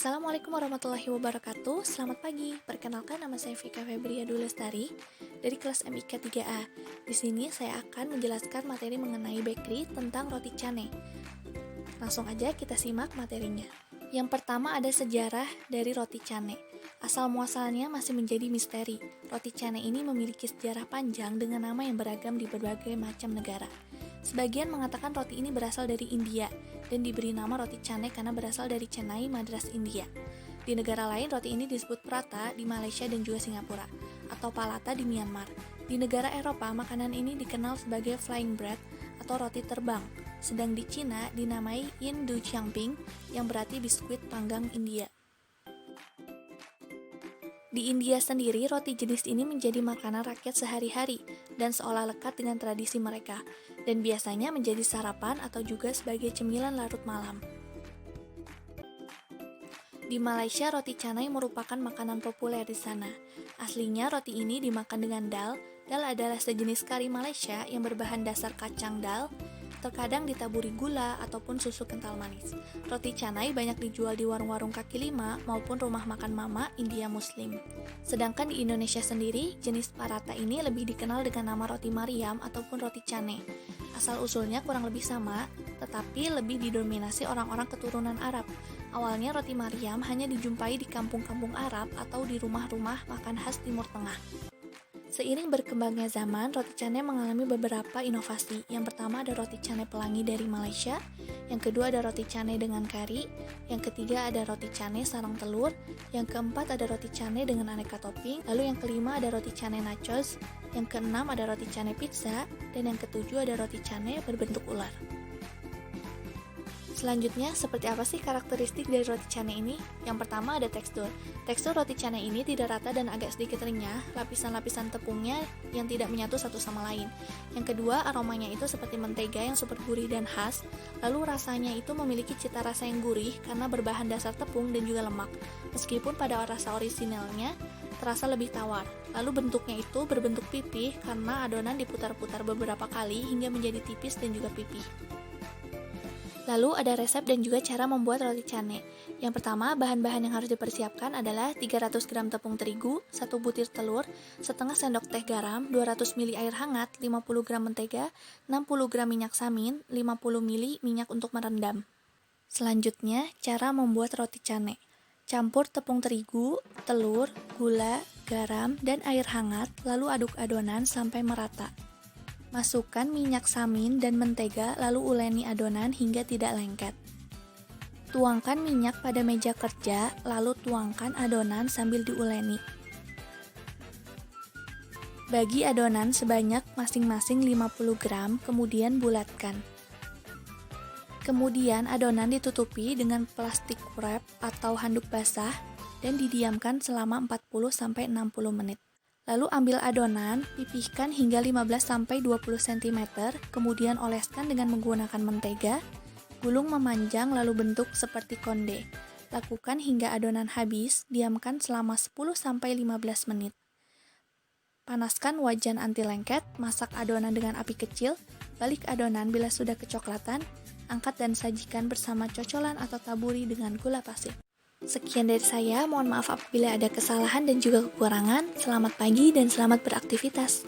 Assalamualaikum warahmatullahi wabarakatuh. Selamat pagi. Perkenalkan, nama saya Vika Febria Dulestari dari kelas MIK 3A. Di sini saya akan menjelaskan materi mengenai bakery tentang roti canai. Langsung aja kita simak materinya. Yang pertama ada sejarah dari roti canai. Asal muasalnya masih menjadi misteri. Roti canai ini memiliki sejarah panjang dengan nama yang beragam di berbagai macam negara. Sebagian mengatakan roti ini berasal dari India dan diberi nama roti canai karena berasal dari Chennai, Madras, India. Di negara lain, roti ini disebut prata di Malaysia dan juga Singapura, atau palata di Myanmar. Di negara Eropa, makanan ini dikenal sebagai flying bread atau roti terbang, sedang di Cina dinamai Indujiangping yang berarti biskuit panggang India. Di India sendiri, roti jenis ini menjadi makanan rakyat sehari-hari dan seolah lekat dengan tradisi mereka, dan biasanya menjadi sarapan atau juga sebagai cemilan larut malam. Di Malaysia, roti canai merupakan makanan populer di sana. Aslinya, roti ini dimakan dengan dal. Dal adalah sejenis kari Malaysia yang berbahan dasar kacang dal, terkadang ditaburi gula ataupun susu kental manis. Roti canai banyak dijual di warung-warung kaki lima maupun rumah makan mama India Muslim. Sedangkan di Indonesia sendiri, jenis paratha ini lebih dikenal dengan nama roti Mariam ataupun roti canai. Asal-usulnya kurang lebih sama, tetapi lebih didominasi orang-orang keturunan Arab. Awalnya roti Mariam hanya dijumpai di kampung-kampung Arab atau di rumah-rumah makan khas Timur Tengah. Seiring berkembangnya zaman, roti canai mengalami beberapa inovasi. Yang pertama ada roti canai pelangi dari Malaysia, yang kedua ada roti canai dengan kari, yang ketiga ada roti canai sarang telur, yang keempat ada roti canai dengan aneka topping, lalu yang kelima ada roti canai nachos, yang keenam ada roti canai pizza, dan yang ketujuh ada roti canai berbentuk ular. Selanjutnya, seperti apa sih karakteristik dari roti canai ini? Yang pertama ada tekstur. Tekstur roti canai ini tidak rata dan agak sedikit renyah, lapisan-lapisan tepungnya yang tidak menyatu satu sama lain. Yang kedua, aromanya itu seperti mentega yang super gurih dan khas, lalu rasanya itu memiliki cita rasa yang gurih karena berbahan dasar tepung dan juga lemak. Meskipun pada rasa orisinalnya terasa lebih tawar. Lalu bentuknya itu berbentuk pipih karena adonan diputar-putar beberapa kali hingga menjadi tipis dan juga pipih. Lalu ada resep dan juga cara membuat roti canai. Yang pertama, bahan-bahan yang harus dipersiapkan adalah 300 gram tepung terigu, 1 butir telur, setengah sendok teh garam, 200 ml air hangat, 50 gram mentega, 60 gram minyak samin, 50 ml minyak untuk merendam. Selanjutnya, cara membuat roti canai. Campur tepung terigu, telur, gula, garam, dan air hangat, lalu aduk adonan sampai merata. Masukkan minyak samin dan mentega lalu uleni adonan hingga tidak lengket. Tuangkan minyak pada meja kerja lalu tuangkan adonan sambil diuleni. Bagi adonan sebanyak masing-masing 50 gram kemudian bulatkan. Kemudian adonan ditutupi dengan plastik wrap atau handuk basah dan didiamkan selama 40-60 menit. Lalu ambil adonan, pipihkan hingga 15-20 cm, kemudian oleskan dengan menggunakan mentega, gulung memanjang lalu bentuk seperti konde. Lakukan hingga adonan habis, diamkan selama 10-15 menit. Panaskan wajan anti lengket, masak adonan dengan api kecil, balik adonan bila sudah kecoklatan, angkat dan sajikan bersama cocolan atau taburi dengan gula pasir. Sekian dari saya, mohon maaf apabila ada kesalahan dan juga kekurangan. Selamat pagi dan selamat beraktivitas.